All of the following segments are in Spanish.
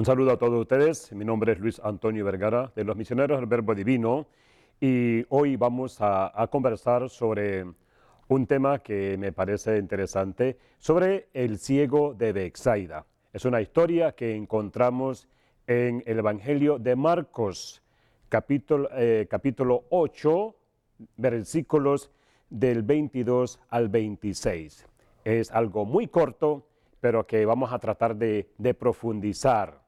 Un saludo a todos ustedes. Mi nombre es Luis Antonio Vergara, de los Misioneros del Verbo Divino, y hoy vamos a conversar sobre un tema que me parece interesante, sobre el ciego de Betsaida. Es una historia que encontramos en el Evangelio de Marcos, capítulo 8, versículos del 22 al 26. Es algo muy corto, pero que vamos a tratar de profundizar.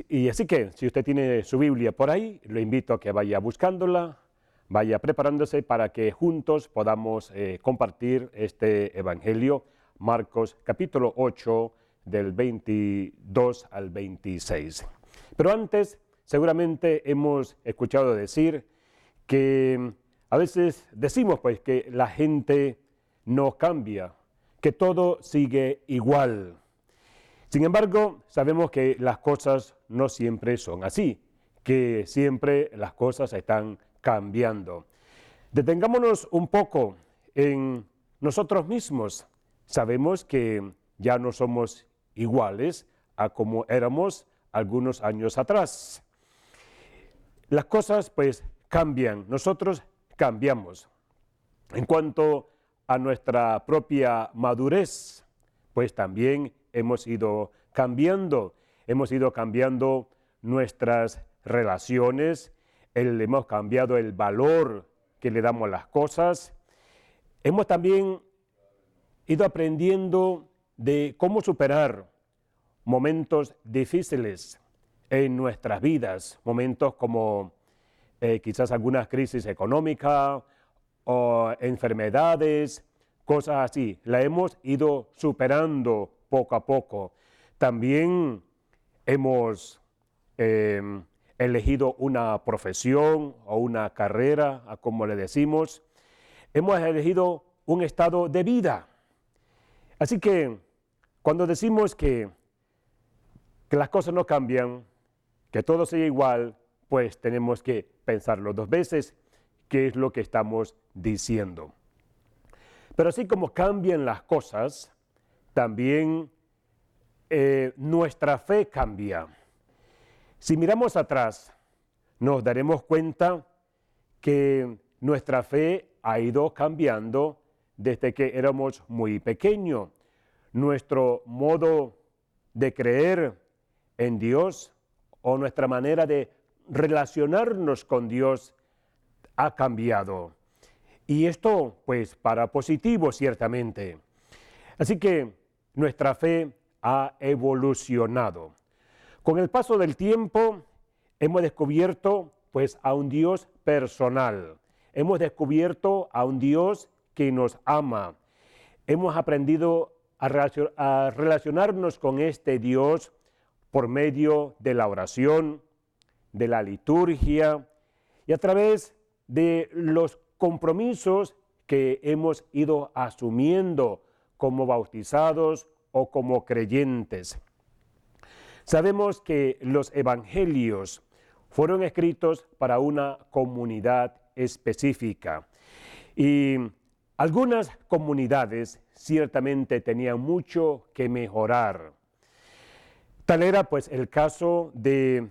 Y así que, si usted tiene su Biblia por ahí, lo invito a que vaya buscándola, vaya preparándose para que juntos podamos compartir este Evangelio, Marcos capítulo 8, del 22 al 26. Pero antes, seguramente hemos escuchado decir que a veces decimos pues que la gente no cambia, que todo sigue igual. Sin embargo, sabemos que las cosas no siempre son así, que siempre las cosas están cambiando. Detengámonos un poco en nosotros mismos. Sabemos que ya no somos iguales a como éramos algunos años atrás. Las cosas pues cambian, nosotros cambiamos. En cuanto a nuestra propia madurez, pues también hemos ido cambiando nuestras relaciones, hemos cambiado el valor que le damos a las cosas, hemos también ido aprendiendo de cómo superar momentos difíciles en nuestras vidas, momentos como quizás alguna crisis económica o enfermedades, cosas así. La hemos ido superando poco a poco. También hemos elegido una profesión o una carrera, a como le decimos. Hemos elegido un estado de vida. Así que cuando decimos que las cosas no cambian, que todo sigue igual, pues tenemos que pensarlo dos veces, qué es lo que estamos diciendo. Pero así como cambian las cosas, también nuestra fe cambia. Si miramos atrás, nos daremos cuenta que nuestra fe ha ido cambiando desde que éramos muy pequeños. Nuestro modo de creer en Dios o nuestra manera de relacionarnos con Dios ha cambiado. Y esto, pues, para positivo, ciertamente. Así que nuestra fe ha evolucionado. Con el paso del tiempo, hemos descubierto, pues, a un Dios personal. Hemos descubierto a un Dios que nos ama. Hemos aprendido a relacionarnos con este Dios por medio de la oración, de la liturgia y a través de los compromisos que hemos ido asumiendo como bautizados o como creyentes. Sabemos que los evangelios fueron escritos para una comunidad específica y algunas comunidades ciertamente tenían mucho que mejorar. Tal era pues el caso de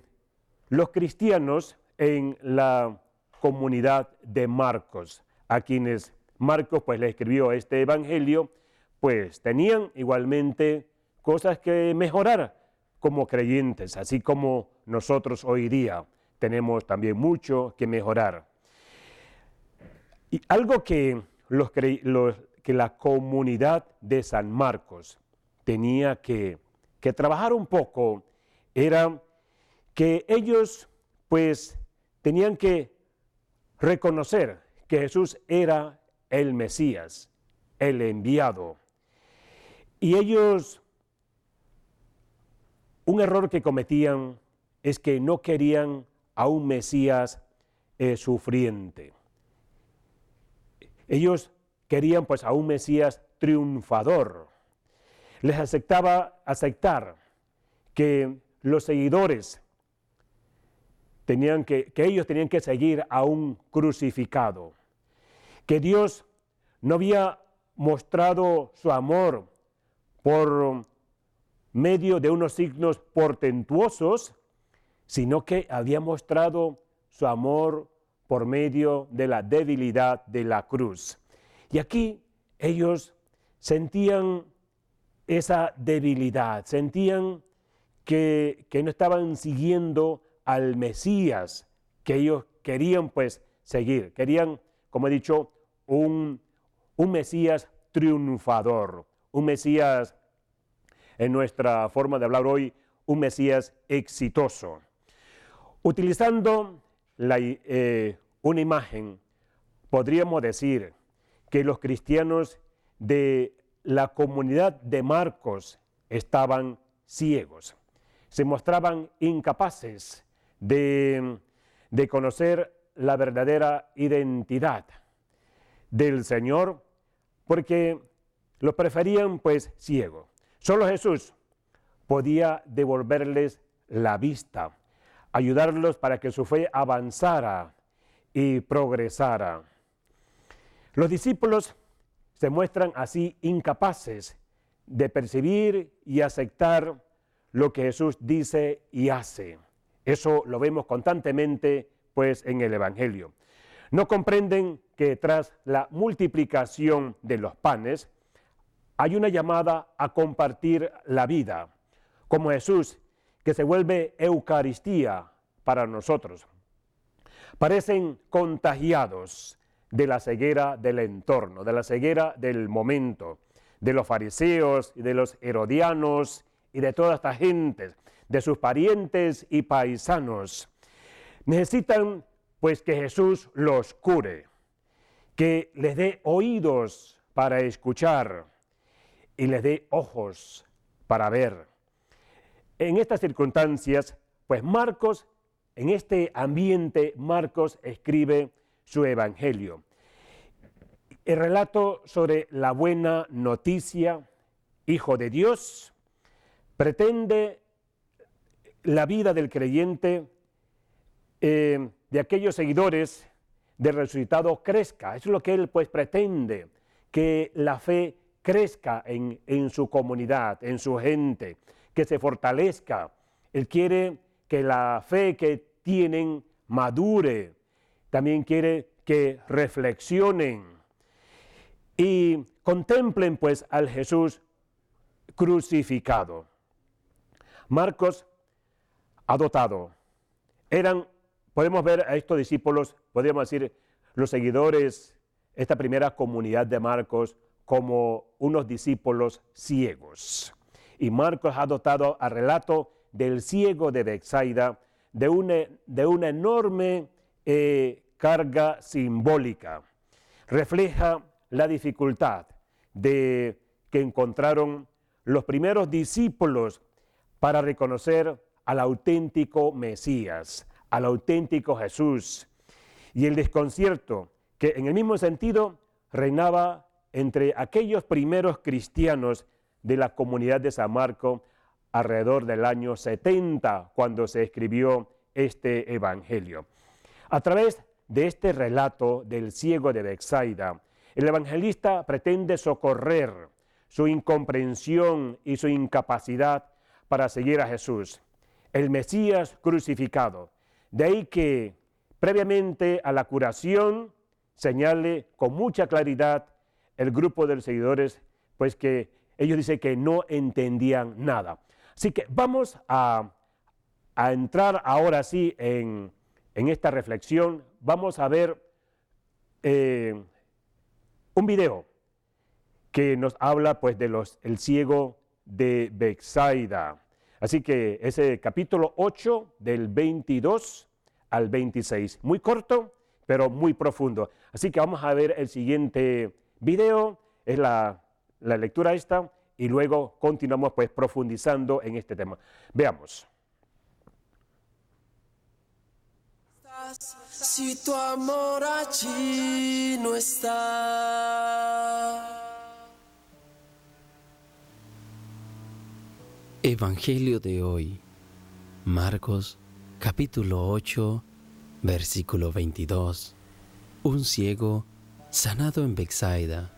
los cristianos en la comunidad de Marcos, a quienes Marcos pues le escribió este evangelio, pues tenían igualmente cosas que mejorar como creyentes, así como nosotros hoy día tenemos también mucho que mejorar. Y algo que la comunidad de San Marcos tenía que trabajar un poco era que ellos pues tenían que reconocer que Jesús era el Mesías, el enviado. Y ellos, un error que cometían es que no querían a un Mesías sufriente. Ellos querían pues a un Mesías triunfador. Les aceptar que los seguidores que ellos tenían que seguir a un crucificado, que Dios no había mostrado su amor por medio de unos signos portentuosos, sino que había mostrado su amor por medio de la debilidad de la cruz. Y aquí ellos sentían esa debilidad, sentían que no estaban siguiendo al Mesías que ellos querían pues seguir. Querían, como he dicho, un Mesías triunfador, un Mesías, en nuestra forma de hablar hoy, un Mesías exitoso. Utilizando una imagen, podríamos decir que los cristianos de la comunidad de Marcos estaban ciegos, se mostraban incapaces de conocer la verdadera identidad del Señor, porque lo preferían pues ciego. Solo Jesús podía devolverles la vista, ayudarlos para que su fe avanzara y progresara. Los discípulos se muestran así incapaces de percibir y aceptar lo que Jesús dice y hace. Eso lo vemos constantemente pues en el Evangelio. No comprenden que tras la multiplicación de los panes hay una llamada a compartir la vida, como Jesús, que se vuelve Eucaristía para nosotros. Parecen contagiados de la ceguera del entorno, de la ceguera del momento, de los fariseos y de los herodianos y de toda esta gente, de sus parientes y paisanos. Necesitan pues que Jesús los cure, que les dé oídos para escuchar y les dé ojos para ver. En estas circunstancias, pues Marcos, en este ambiente, Marcos escribe su evangelio. El relato sobre la buena noticia, Hijo de Dios, pretende la vida del creyente, de aquellos seguidores del resucitado crezca. Eso es lo que él pues pretende, que la fe crezca en su comunidad, en su gente, que se fortalezca. Él quiere que la fe que tienen madure, también quiere que reflexionen y contemplen pues al Jesús crucificado. Marcos ha dotado, podemos ver a estos discípulos, podríamos decir, los seguidores, esta primera comunidad de Marcos, como unos discípulos ciegos. Y Marcos ha dotado al relato del ciego de Betsaida de una enorme carga simbólica. Refleja la dificultad que encontraron los primeros discípulos para reconocer al auténtico Mesías, al auténtico Jesús, y el desconcierto que en el mismo sentido reinaba entre aquellos primeros cristianos de la comunidad de San Marcos alrededor del año 70, cuando se escribió este evangelio. A través de este relato del ciego de Betsaida, el evangelista pretende socorrer su incomprensión y su incapacidad para seguir a Jesús, el Mesías crucificado. De ahí que previamente a la curación señale con mucha claridad el grupo de los seguidores, pues que ellos dicen que no entendían nada. Así que vamos a entrar ahora sí en esta reflexión. Vamos a ver un video que nos habla pues de el ciego de Betsaida. Así que ese capítulo 8 del 22 al 26, muy corto, pero muy profundo. Así que vamos a ver el siguiente video, es la lectura esta, y luego continuamos pues profundizando en este tema. Veamos. Si tu amor allí no está. Evangelio de hoy, Marcos, capítulo 8, versículo 22. Un ciego sanado en Betsaida.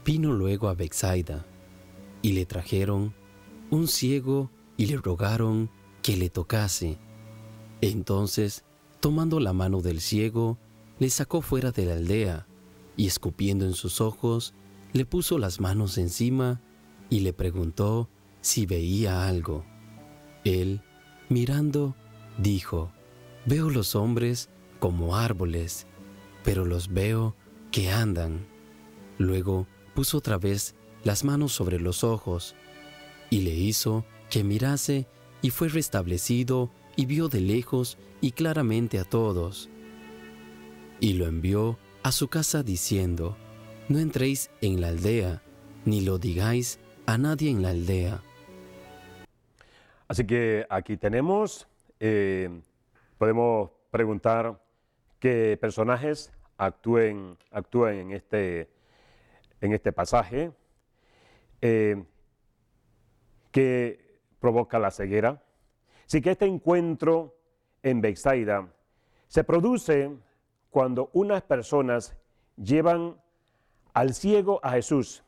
Vino luego a Betsaida, y le trajeron un ciego y le rogaron que le tocase. Entonces, tomando la mano del ciego, le sacó fuera de la aldea, y escupiendo en sus ojos, le puso las manos encima y le preguntó si veía algo. Él, mirando, dijo: «Veo los hombres como árboles, pero los veo que andan». Luego puso otra vez las manos sobre los ojos, y le hizo que mirase, y fue restablecido, y vio de lejos y claramente a todos. Y lo envió a su casa diciendo: «No entréis en la aldea, ni lo digáis a nadie en la aldea». Así que aquí tenemos, podemos preguntar qué personajes actúan en este pasaje, que provoca la ceguera. Así que este encuentro en Betsaida se produce cuando unas personas llevan al ciego a Jesús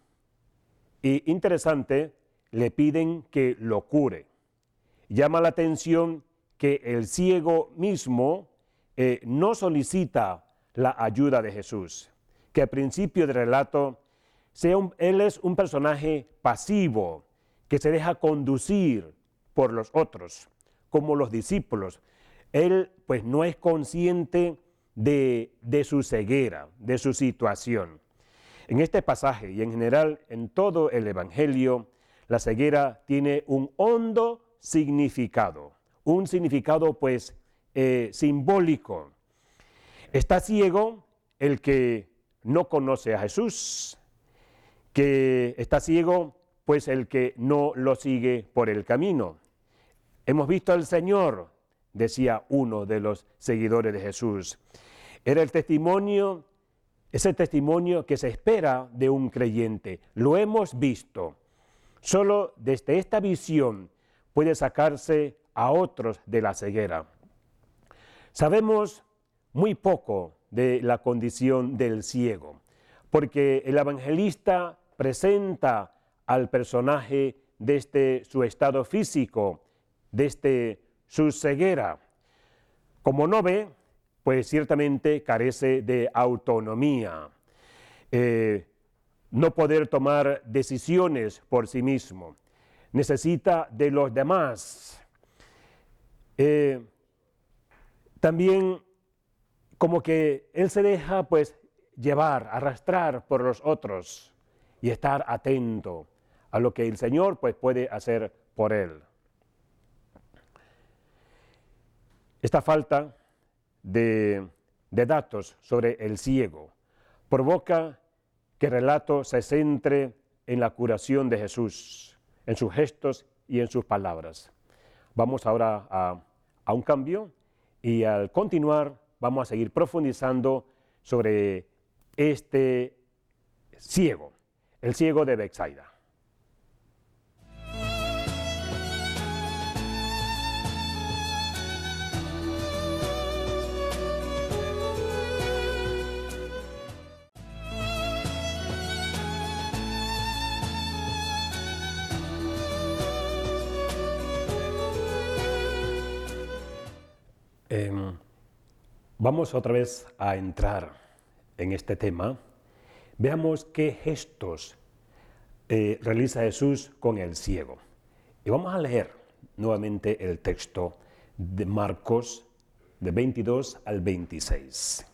y, interesante, le piden que lo cure. Llama la atención que el ciego mismo no solicita la ayuda de Jesús, que al principio del relato él es un personaje pasivo, que se deja conducir por los otros, como los discípulos. Él pues no es consciente de su ceguera, de su situación. En este pasaje y en general en todo el Evangelio, la ceguera tiene un hondo significado, un significado pues simbólico. Está ciego el que no conoce a Jesús, que está ciego pues el que no lo sigue por el camino. Hemos visto al Señor, decía uno de los seguidores de Jesús. Era el testimonio, ese testimonio que se espera de un creyente. Lo hemos visto. Solo desde esta visión puede sacarse a otros de la ceguera. Sabemos muy poco de la condición del ciego, porque el evangelista presenta al personaje desde su estado físico, desde su ceguera. Como no ve, pues ciertamente carece de autonomía, no poder tomar decisiones por sí mismo, necesita de los demás. También como que él se deja pues llevar, arrastrar por los otros y estar atento a lo que el Señor pues puede hacer por él. Esta falta de datos sobre el ciego provoca que el relato se centre en la curación de Jesús, en sus gestos y en sus palabras. Vamos ahora a un cambio y al continuar vamos a seguir profundizando sobre este ciego, el ciego de Betsaida. Vamos otra vez a entrar en este tema. Veamos qué gestos realiza Jesús con el ciego. Y vamos a leer nuevamente el texto de Marcos, de 22 al 26.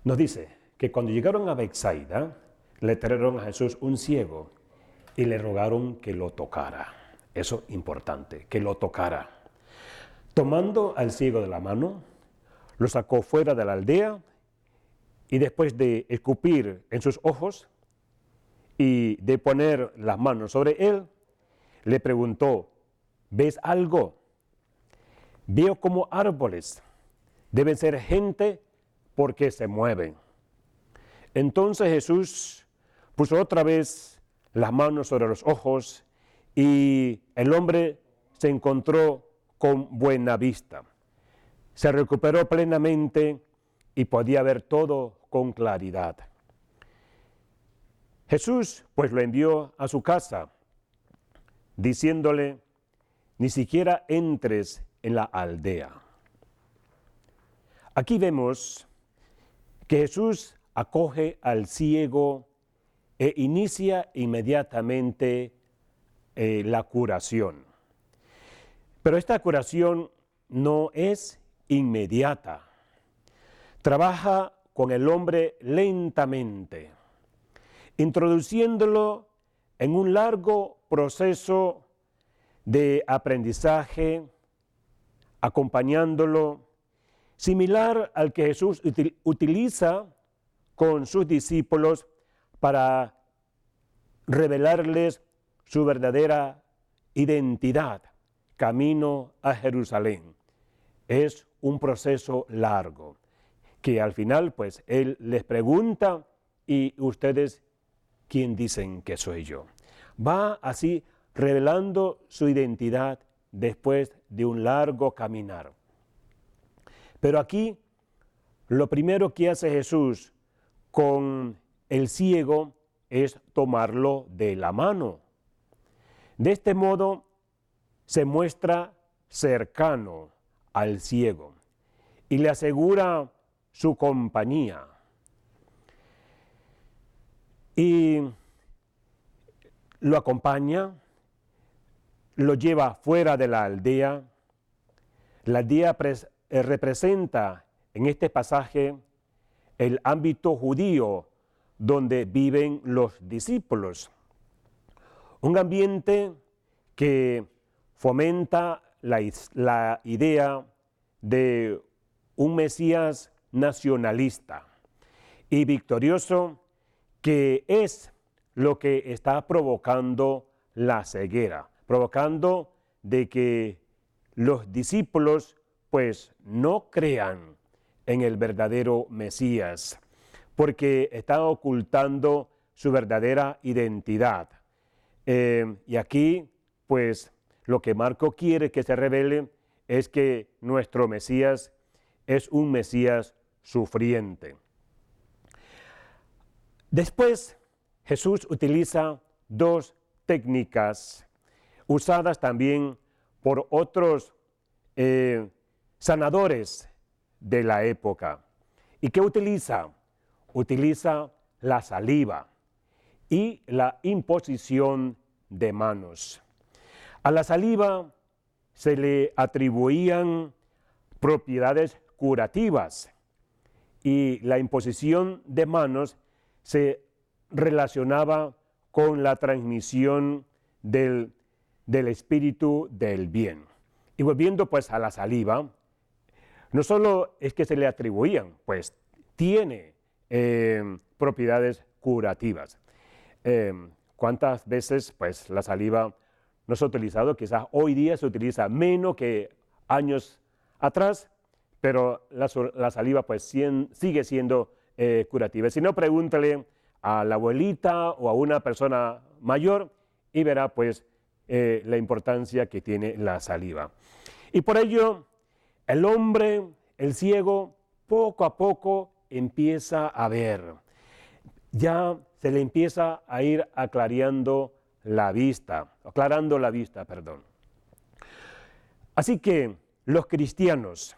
Nos dice que cuando llegaron a Betsaida, le trajeron a Jesús un ciego y le rogaron que lo tocara. Eso es importante, que lo tocara. Tomando al ciego de la mano, lo sacó fuera de la aldea y después de escupir en sus ojos y de poner las manos sobre él, le preguntó: ¿ves algo? Veo como árboles, deben ser gente porque se mueven. Entonces Jesús puso otra vez las manos sobre los ojos y el hombre se encontró con buena vista. Se recuperó plenamente y podía ver todo con claridad. Jesús pues lo envió a su casa diciéndole, ni siquiera entres en la aldea. Aquí vemos que Jesús acoge al ciego e inicia inmediatamente la curación. Pero esta curación no es inmediata. Trabaja con el hombre lentamente, introduciéndolo en un largo proceso de aprendizaje, acompañándolo, similar al que Jesús utiliza con sus discípulos para revelarles su verdadera identidad, camino a Jerusalén. Es un proceso largo, que al final pues Él les pregunta, ¿y ustedes quién dicen que soy yo? Va así revelando su identidad después de un largo caminar. Pero aquí, lo primero que hace Jesús con el ciego es tomarlo de la mano. De este modo se muestra cercano al ciego y le asegura su compañía. Y lo acompaña, lo lleva fuera de la aldea. La aldea representa en este pasaje el ámbito judío donde viven los discípulos. Un ambiente que fomenta la idea de un Mesías nacionalista y victorioso, que es lo que está provocando la ceguera, provocando de que los discípulos pues no crean en el verdadero Mesías, porque están ocultando su verdadera identidad. Y aquí pues lo que Marco quiere que se revele es que nuestro Mesías es un Mesías sufriente. Después, Jesús utiliza dos técnicas usadas también por otros sanadores de la época. ¿Y qué utiliza? Utiliza la saliva y la imposición de manos. A la saliva se le atribuían propiedades curativas y la imposición de manos se relacionaba con la transmisión del espíritu del bien. Y volviendo pues a la saliva, no solo es que se le atribuían, pues tiene propiedades curativas. ¿Cuántas veces pues la saliva no se ha utilizado? Quizás hoy día se utiliza menos que años atrás, pero la saliva pues sigue siendo curativa. Si no, pregúntale a la abuelita o a una persona mayor y verá pues la importancia que tiene la saliva. Y por ello, el hombre, el ciego, poco a poco empieza a ver. Ya se le empieza a ir aclarando la vista. Así que los cristianos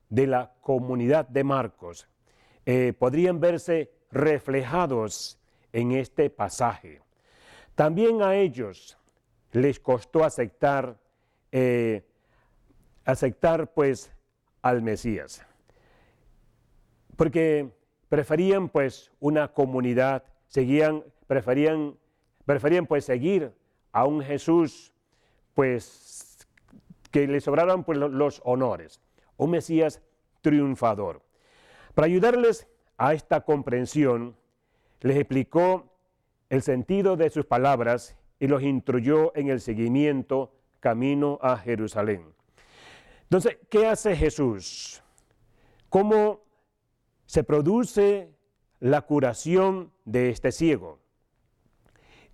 de la comunidad de Marcos podrían verse reflejados en este pasaje. También a ellos les costó aceptar pues al Mesías, porque preferían pues una comunidad, preferían pues seguir a un Jesús pues que le sobraran pues los honores, un Mesías triunfador. Para ayudarles a esta comprensión, les explicó el sentido de sus palabras y los instruyó en el seguimiento camino a Jerusalén. Entonces, ¿qué hace Jesús? ¿Cómo se produce la curación de este ciego?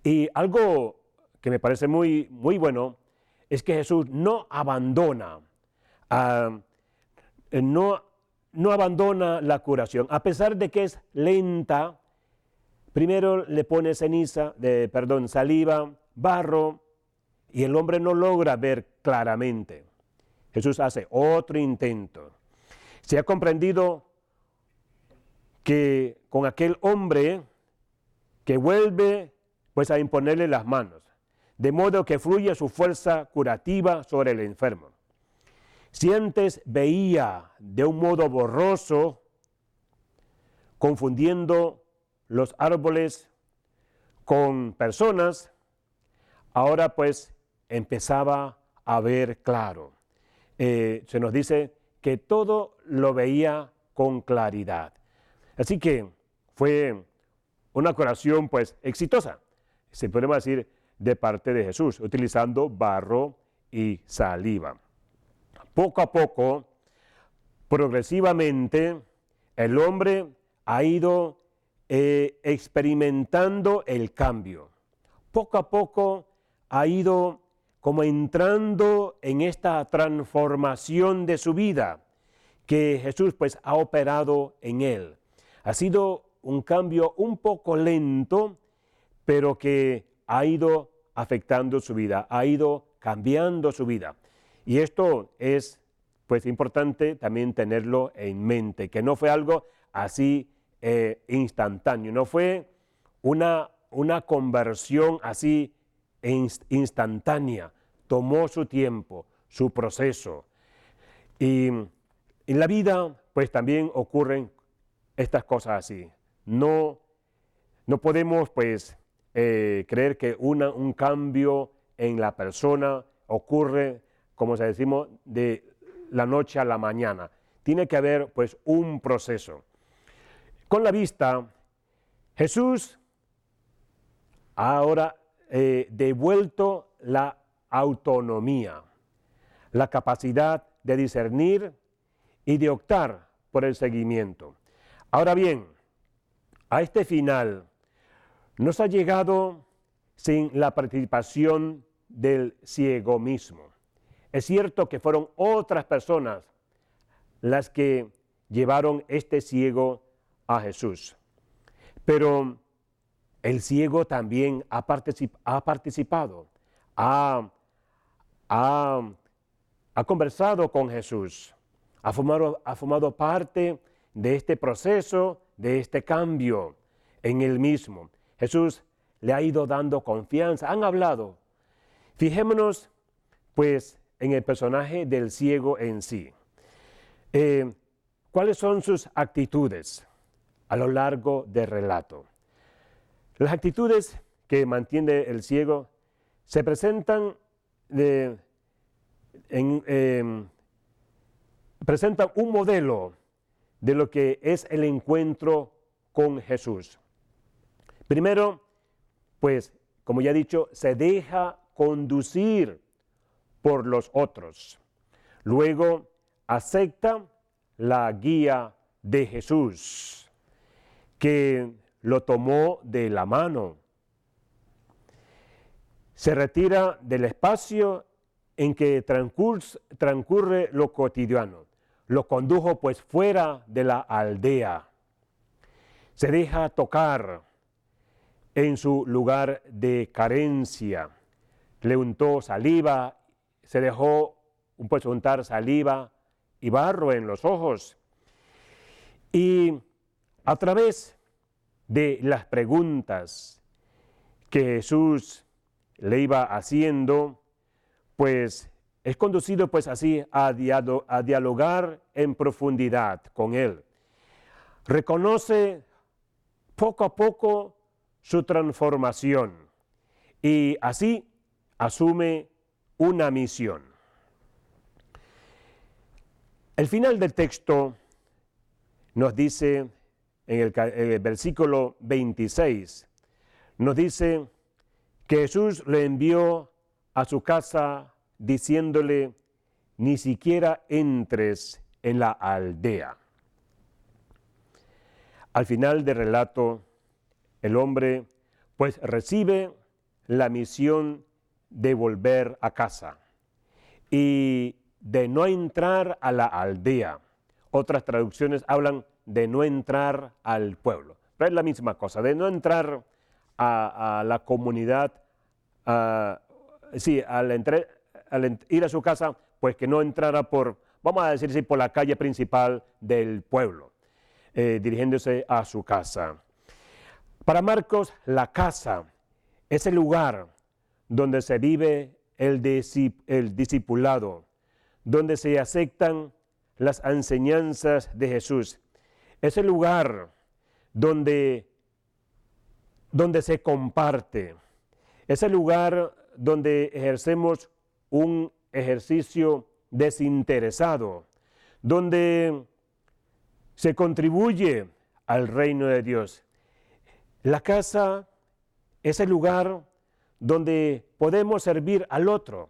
Y algo que me parece muy, muy bueno es que Jesús no abandona la curación, a pesar de que es lenta. Primero le pone saliva, barro, y el hombre no logra ver claramente. Jesús hace otro intento. Se ha comprendido que con aquel hombre que vuelve pues a imponerle las manos, de modo que fluye su fuerza curativa sobre el enfermo. Si antes veía de un modo borroso, confundiendo los árboles con personas, ahora pues empezaba a ver claro. Se nos dice que todo lo veía con claridad. Así que fue una curación pues exitosa, se podría decir, de parte de Jesús, utilizando barro y saliva. Poco a poco, progresivamente, el hombre ha ido experimentando el cambio. Poco a poco ha ido como entrando en esta transformación de su vida que Jesús pues ha operado en él. Ha sido un cambio un poco lento, pero que ha ido afectando su vida, ha ido cambiando su vida. Y esto es pues importante también tenerlo en mente, que no fue algo así instantáneo, no fue una conversión así instantánea, tomó su tiempo, su proceso. Y en la vida pues también ocurren estas cosas así. No podemos pues creer que un cambio en la persona ocurre, como decimos, de la noche a la mañana. Tiene que haber pues un proceso. Con la vista, Jesús ha ahora devuelto la autonomía, la capacidad de discernir y de optar por el seguimiento. Ahora bien, a este final nos ha llegado sin la participación del ciego mismo. Es cierto que fueron otras personas las que llevaron este ciego a Jesús, pero el ciego también ha participado, ha conversado con Jesús, ha formado parte de este proceso, de este cambio en él mismo. Jesús le ha ido dando confianza, han hablado. Fijémonos pues en el personaje del ciego en sí. ¿Cuáles son sus actitudes a lo largo del relato? Las actitudes que mantiene el ciego se presentan, presentan un modelo de lo que es el encuentro con Jesús. Primero, pues, como ya he dicho, se deja conducir por los otros. Luego, acepta la guía de Jesús, que lo tomó de la mano. Se retira del espacio en que transcurre lo cotidiano. Lo condujo pues fuera de la aldea. Se deja tocar en su lugar de carencia. Le untó saliva, se dejó pues untar saliva y barro en los ojos. Y a través de las preguntas que Jesús le iba haciendo, pues es conducido pues así a dialogar en profundidad con él. Reconoce poco a poco su transformación y así asume una misión. El final del texto nos dice, en el versículo 26, nos dice que Jesús le envió a su casa diciéndole, ni siquiera entres en la aldea. Al final del relato, el hombre pues recibe la misión de volver a casa y de no entrar a la aldea. Otras traducciones hablan de no entrar al pueblo, pero es la misma cosa, de no entrar a la comunidad sí, ir a su casa, pues que no entrara por, vamos a decir, por la calle principal del pueblo, dirigiéndose a su casa. Para Marcos, la casa es el lugar donde se vive el discipulado, donde se aceptan las enseñanzas de Jesús. Es el lugar donde se comparte. Es el lugar donde ejercemos un ejercicio desinteresado, donde se contribuye al reino de Dios. La casa es el lugar donde podemos servir al otro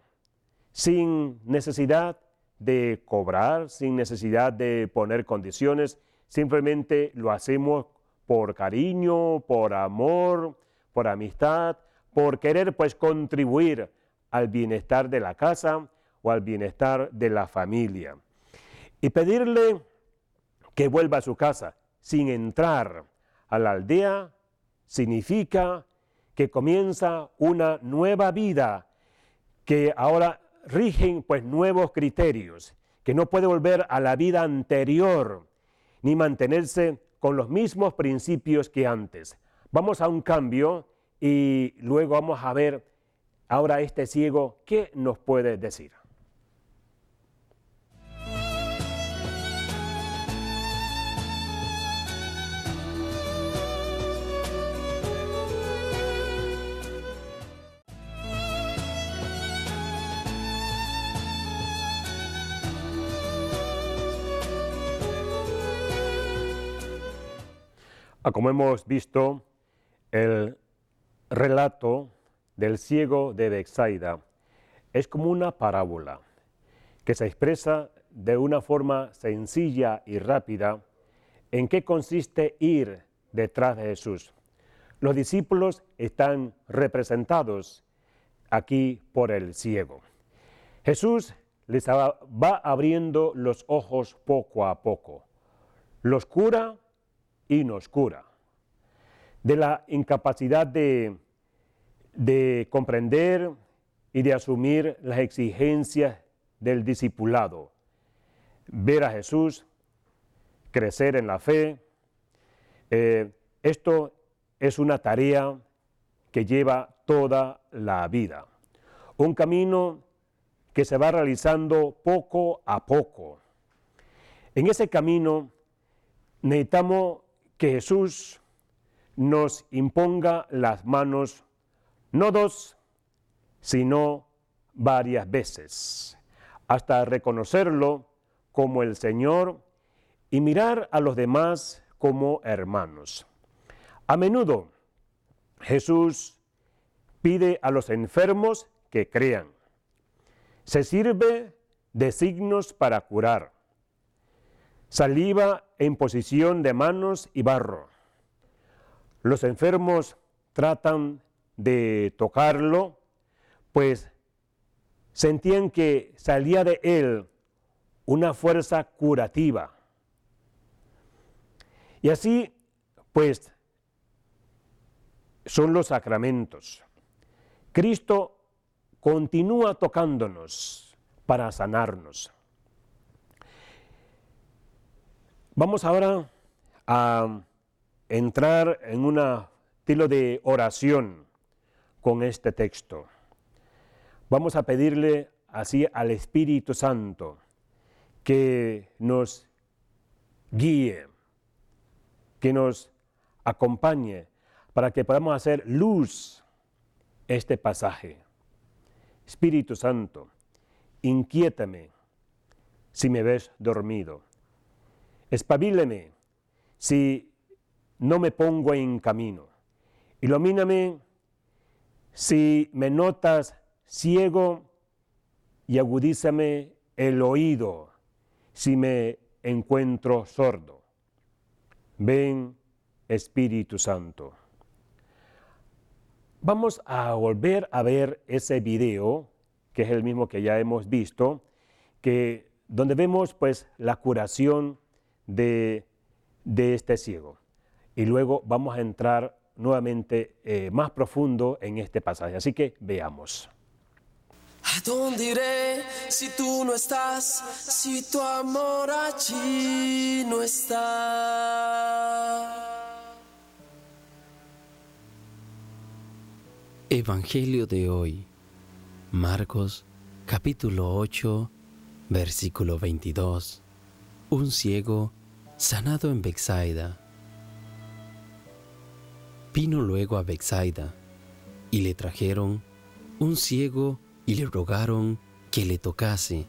sin necesidad de cobrar, sin necesidad de poner condiciones, simplemente lo hacemos por cariño, por amor, por amistad, por querer pues contribuir al bienestar de la casa o al bienestar de la familia. Y pedirle que vuelva a su casa sin entrar a la aldea significa que comienza una nueva vida, que ahora rigen pues nuevos criterios, que no puede volver a la vida anterior ni mantenerse con los mismos principios que antes. Vamos a un cambio y luego vamos a ver ahora este ciego qué nos puede decir. Como hemos visto, el relato del ciego de Betsaida es como una parábola que se expresa de una forma sencilla y rápida en qué consiste ir detrás de Jesús. Los discípulos están representados aquí por el ciego. Jesús les va abriendo los ojos poco a poco, los cura y nos cura de la incapacidad de comprender y de asumir las exigencias del discipulado. Ver a Jesús, crecer en la fe, esto es una tarea que lleva toda la vida. Un camino que se va realizando poco a poco. En ese camino necesitamos que Jesús nos imponga las manos, no dos, sino varias veces, hasta reconocerlo como el Señor y mirar a los demás como hermanos. A menudo Jesús pide a los enfermos que crean. Se sirve de signos para curar. Saliva en posición de manos y barro. Los enfermos tratan de tocarlo, pues sentían que salía de él una fuerza curativa. Y así, pues, son los sacramentos. Cristo continúa tocándonos para sanarnos. Vamos ahora a entrar en un estilo de oración con este texto. Vamos a pedirle así al Espíritu Santo que nos guíe, que nos acompañe para que podamos hacer luz este pasaje. Espíritu Santo, inquiétame si me ves dormido. Espabileme si no me pongo en camino. Ilumíname si me notas ciego y agudízame el oído si me encuentro sordo. Ven, Espíritu Santo. Vamos a volver a ver ese video, que es el mismo que ya hemos visto, donde vemos pues la curación de este ciego. Y luego vamos a entrar nuevamente más profundo en este pasaje. Así que veamos. ¿A dónde iré si tú no estás? Si tu amor allí no está. Evangelio de hoy, Marcos, capítulo 8, versículo 22. Un ciego sanado en Betsaida. Vino luego a Betsaida, y le trajeron un ciego y le rogaron que le tocase.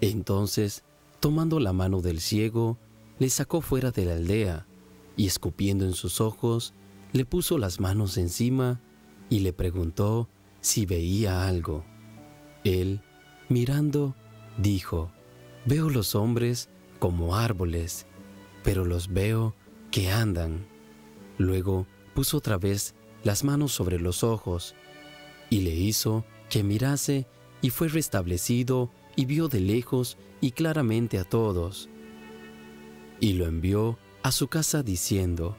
Entonces, tomando la mano del ciego, le sacó fuera de la aldea, y escupiendo en sus ojos, le puso las manos encima y le preguntó si veía algo. Él, mirando, dijo: Veo los hombres como árboles, pero los veo que andan. Luego puso otra vez las manos sobre los ojos, y le hizo que mirase, y fue restablecido, y vio de lejos y claramente a todos. Y lo envió a su casa diciendo: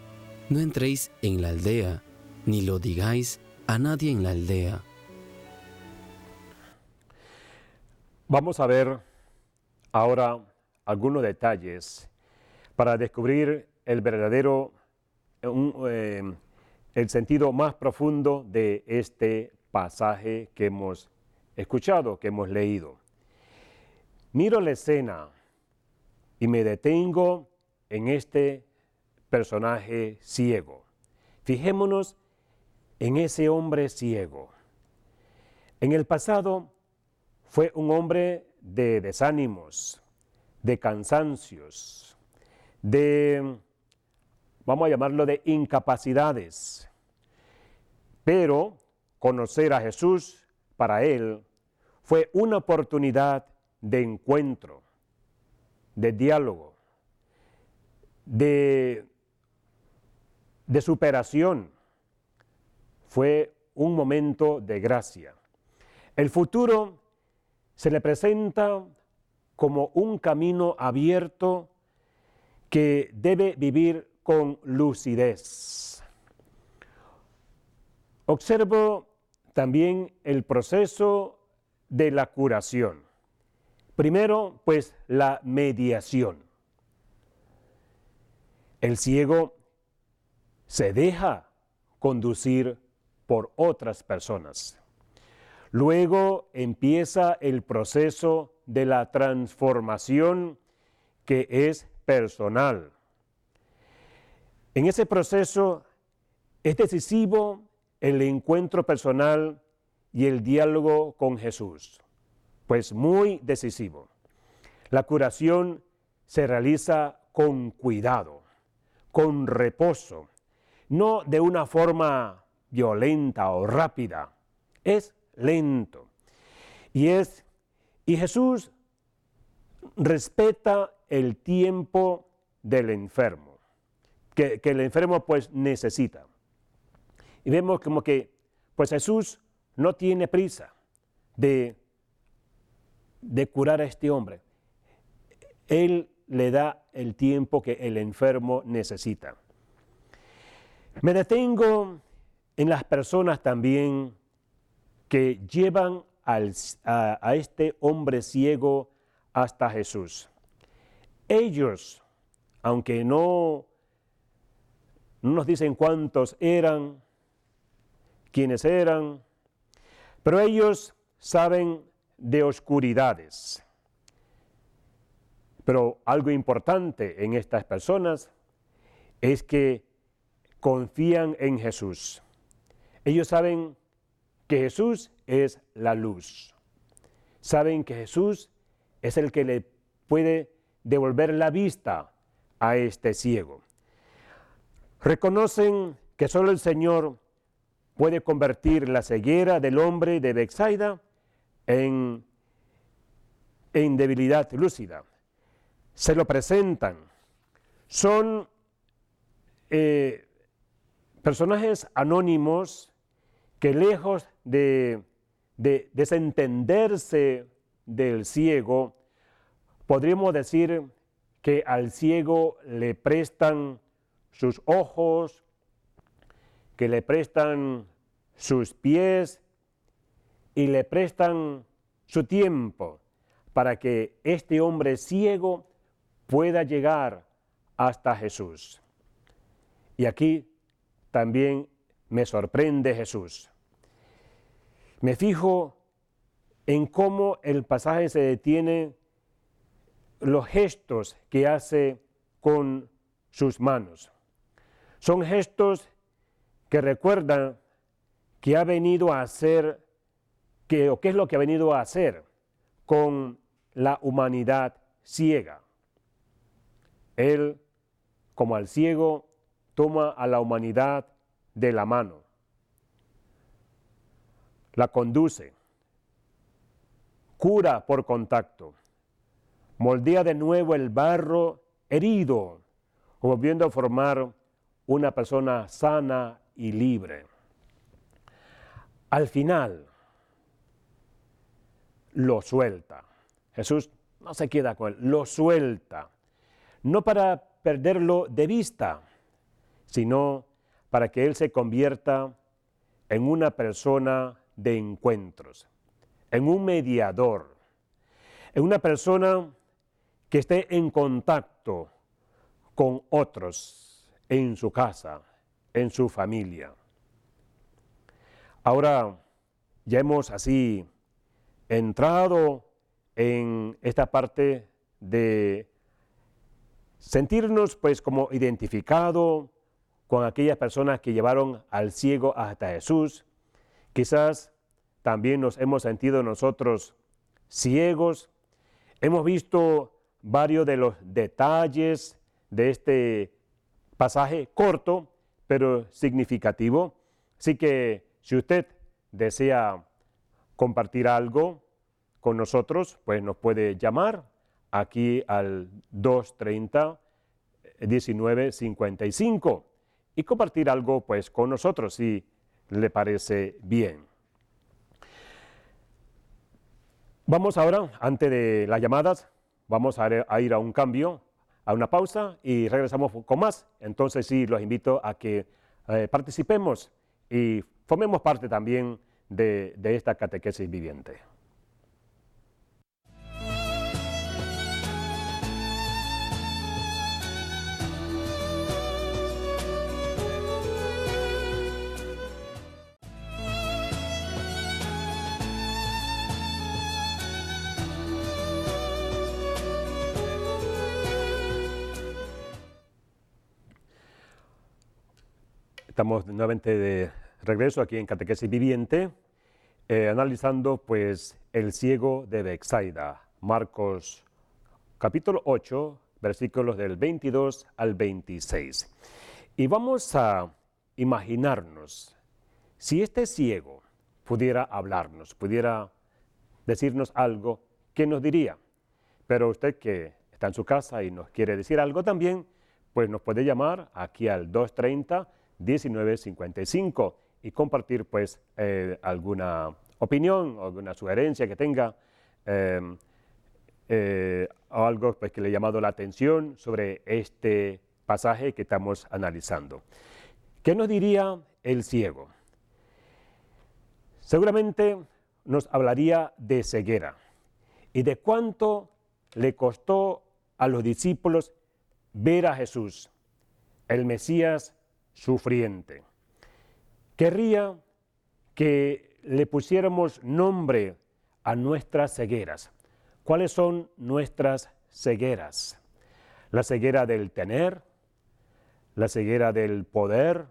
No entréis en la aldea, ni lo digáis a nadie en la aldea. Vamos a ver ahora algunos detalles para descubrir el verdadero, el sentido más profundo de este pasaje que hemos escuchado, que hemos leído. Miro la escena y me detengo en este personaje ciego. Fijémonos en ese hombre ciego. En el pasado fue un hombre de desánimos, de cansancios, vamos a llamarlo de incapacidades. Pero conocer a Jesús para él fue una oportunidad de encuentro, de diálogo, de superación. Fue un momento de gracia. El futuro se le presenta como un camino abierto que debe vivir con lucidez. Observo también el proceso de la curación. Primero, pues, la mediación. El ciego se deja conducir por otras personas. Luego empieza el proceso de la transformación, que es personal. En ese proceso es decisivo el encuentro personal y el diálogo con Jesús, pues muy decisivo. La curación se realiza con cuidado, con reposo, no de una forma violenta o rápida, es lento. Y Jesús respeta el tiempo del enfermo, que el enfermo pues necesita. Y vemos como que pues Jesús no tiene prisa de curar a este hombre. Él le da el tiempo que el enfermo necesita. Me detengo en las personas también que llevan a este hombre ciego hasta Jesús. Ellos, aunque no nos dicen cuántos eran, quiénes eran, pero ellos saben de oscuridades. Pero algo importante en estas personas es que confían en Jesús. Ellos saben que Jesús es la luz. Saben que Jesús es el que le puede devolver la vista a este ciego. Reconocen que solo el Señor puede convertir la ceguera del hombre de Betsaida en debilidad lúcida. Se lo presentan. Son personajes anónimos que, lejos de desentenderse del ciego, podríamos decir que al ciego le prestan sus ojos, que le prestan sus pies y le prestan su tiempo para que este hombre ciego pueda llegar hasta Jesús. Y aquí también me sorprende Jesús. Me fijo en cómo el pasaje se detiene, los gestos que hace con sus manos. Son gestos que recuerdan que ha venido a hacer, qué es lo que ha venido a hacer con la humanidad ciega. Él, como al ciego, toma a la humanidad de la mano, la conduce, cura por contacto, moldea de nuevo el barro herido, volviendo a formar una persona sana y libre. Al final, lo suelta. Jesús no se queda con él, lo suelta. No para perderlo de vista, sino para que él se convierta en una persona de encuentros, en un mediador, en una persona que esté en contacto con otros en su casa, en su familia. Ahora ya hemos así entrado en esta parte de sentirnos pues como identificado con aquellas personas que llevaron al ciego hasta Jesús. Quizás también nos hemos sentido nosotros ciegos. Hemos visto varios de los detalles de este pasaje corto, pero significativo. Así que si usted desea compartir algo con nosotros, pues nos puede llamar aquí al 230-1955 y compartir algo pues con nosotros si le parece bien. Vamos ahora, antes de las llamadas, vamos a ir a un cambio, a una pausa y regresamos con más. Entonces sí, los invito a que participemos y formemos parte también de esta catequesis viviente. Estamos nuevamente de regreso aquí en Catequesis Viviente, analizando pues el ciego de Betsaida, Marcos capítulo 8, versículos del 22 al 26. Y vamos a imaginarnos, si este ciego pudiera hablarnos, pudiera decirnos algo, ¿qué nos diría? Pero usted que está en su casa y nos quiere decir algo también, pues nos puede llamar aquí al 230-1955 y compartir pues alguna opinión o alguna sugerencia que tenga o algo pues, que le ha llamado la atención sobre este pasaje que estamos analizando. ¿Qué nos diría el ciego? Seguramente nos hablaría de ceguera y de cuánto le costó a los discípulos ver a Jesús, el Mesías sufriente. Querría que le pusiéramos nombre a nuestras cegueras. ¿Cuáles son nuestras cegueras? La ceguera del tener, la ceguera del poder,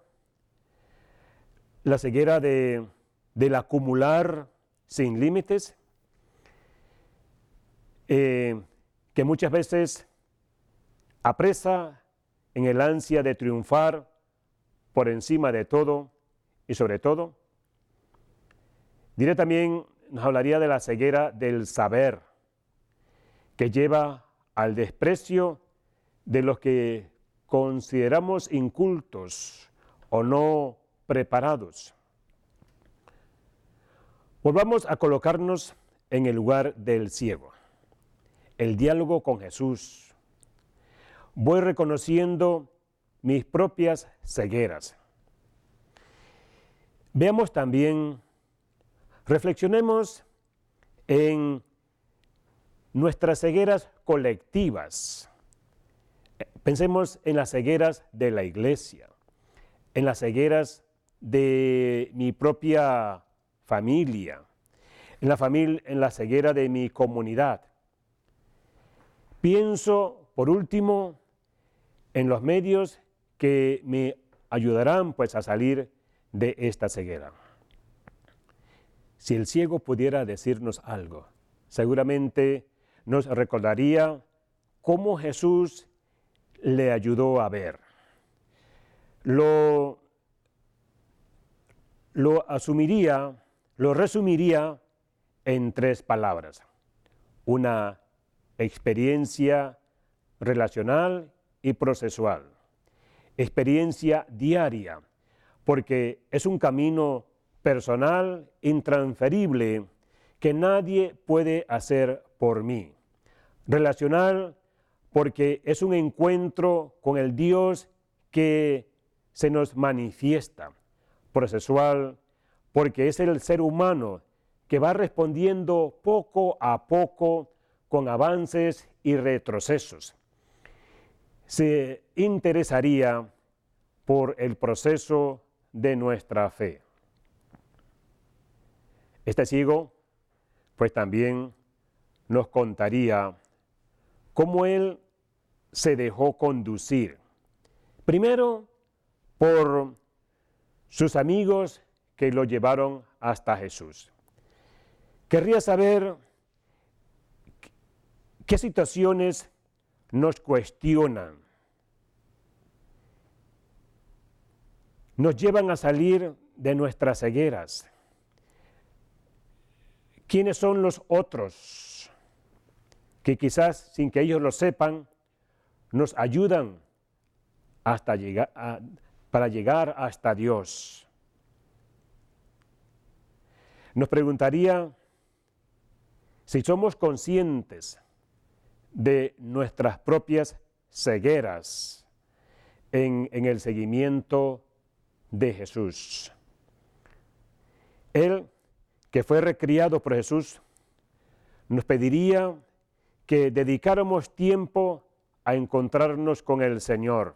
la ceguera del acumular sin límites, que muchas veces apresa en el ansia de triunfar por encima de todo y sobre todo. Diré también, nos hablaría de la ceguera del saber, que lleva al desprecio de los que consideramos incultos o no preparados. Volvamos a colocarnos en el lugar del ciego. El diálogo con Jesús. Voy reconociendo mis propias cegueras. Veamos también, reflexionemos en nuestras cegueras colectivas. Pensemos en las cegueras de la iglesia, en las cegueras de mi propia familia, en la ceguera de mi comunidad. Pienso, por último, en los medios que me ayudarán pues a salir de esta ceguera. Si el ciego pudiera decirnos algo, seguramente nos recordaría cómo Jesús le ayudó a ver. Lo resumiría en 3 palabras: una experiencia relacional y procesual, experiencia diaria, porque es un camino personal, intransferible, que nadie puede hacer por mí. Relacional, porque es un encuentro con el Dios que se nos manifiesta. Procesual, porque es el ser humano que va respondiendo poco a poco con avances y retrocesos. Se interesaría por el proceso de nuestra fe. Este ciego, pues también nos contaría cómo él se dejó conducir. Primero, por sus amigos que lo llevaron hasta Jesús. Querría saber qué situaciones nos cuestionan, nos llevan a salir de nuestras cegueras. ¿Quiénes son los otros que quizás sin que ellos lo sepan nos ayudan para llegar hasta Dios? Nos preguntaría si somos conscientes de nuestras propias cegueras en el seguimiento de Jesús. Él, que fue recriado por Jesús, nos pediría que dedicáramos tiempo a encontrarnos con el Señor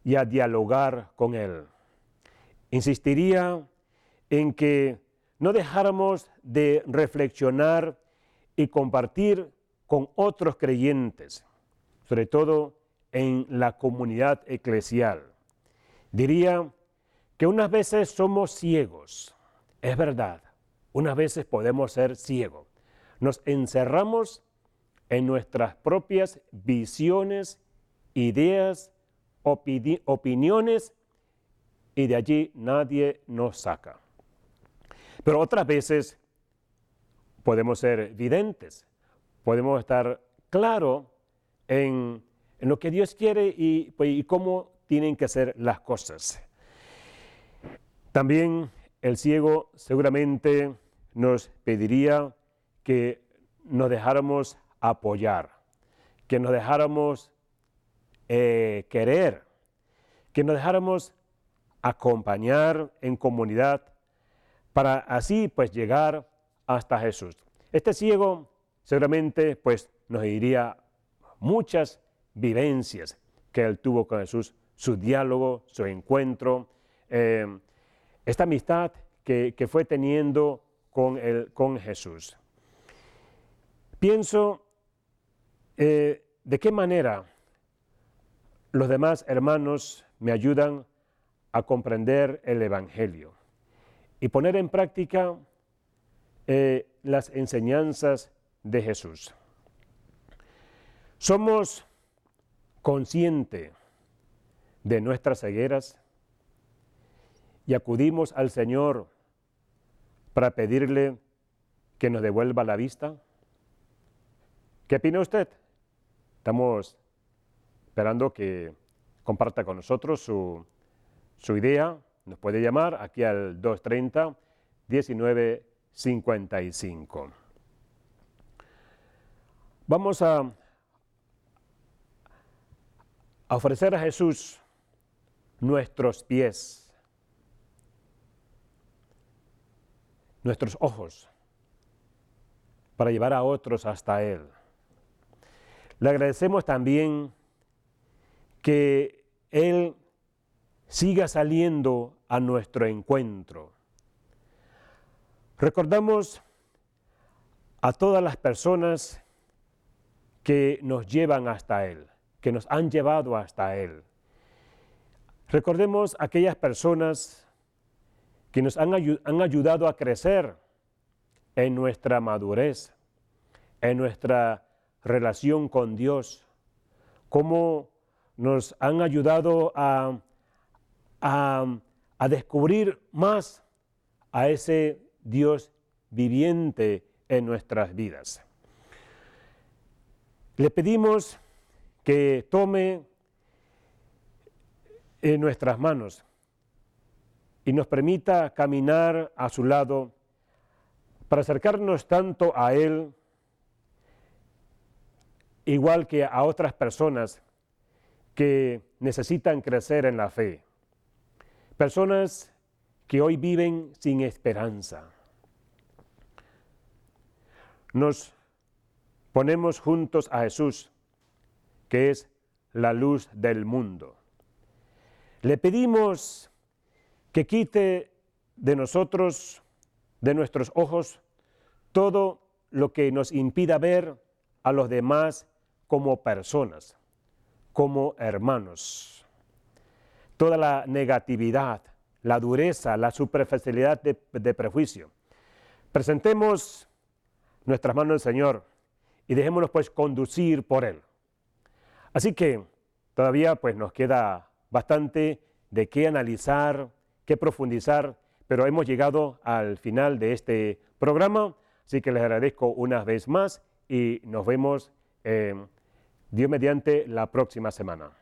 y a dialogar con Él. Insistiría en que no dejáramos de reflexionar y compartir con otros creyentes, sobre todo en la comunidad eclesial. Diría que unas veces somos ciegos, es verdad, unas veces podemos ser ciegos. Nos encerramos en nuestras propias visiones, ideas, opiniones, y de allí nadie nos saca. Pero otras veces podemos ser videntes, podemos estar claros en lo que Dios quiere y cómo tienen que ser las cosas. También el ciego seguramente nos pediría que nos dejáramos apoyar, que nos dejáramos querer, que nos dejáramos acompañar en comunidad para así pues llegar hasta Jesús. Este ciego seguramente pues nos diría muchas vivencias que él tuvo con Jesús, su diálogo, su encuentro, esta amistad que fue teniendo con Jesús. Pienso de qué manera los demás hermanos me ayudan a comprender el Evangelio y poner en práctica las enseñanzas de Jesús. ¿Somos conscientes de nuestras cegueras y acudimos al Señor para pedirle que nos devuelva la vista? ¿Qué opina usted? Estamos esperando que comparta con nosotros su idea. Nos puede llamar aquí al 230-1955. Vamos a ofrecer a Jesús nuestros pies, nuestros ojos, para llevar a otros hasta Él. Le agradecemos también que Él siga saliendo a nuestro encuentro. Recordamos a todas las personas que nos llevan hasta Él, que nos han llevado hasta Él. Recordemos a aquellas personas que nos han ayudado a crecer en nuestra madurez, en nuestra relación con Dios, cómo nos han ayudado a descubrir más a ese Dios viviente en nuestras vidas. Le pedimos que tome en nuestras manos y nos permita caminar a su lado para acercarnos tanto a Él, igual que a otras personas que necesitan crecer en la fe. Personas que hoy viven sin esperanza. Nos ponemos juntos a Jesús, que es la luz del mundo. Le pedimos que quite de nosotros, de nuestros ojos, todo lo que nos impida ver a los demás como personas, como hermanos. Toda la negatividad, la dureza, la superficialidad de prejuicio. Presentemos nuestras manos al Señor y dejémonos pues conducir por Él. Así que todavía pues nos queda bastante de qué analizar, qué profundizar, pero hemos llegado al final de este programa, así que les agradezco una vez más y nos vemos Dios mediante la próxima semana.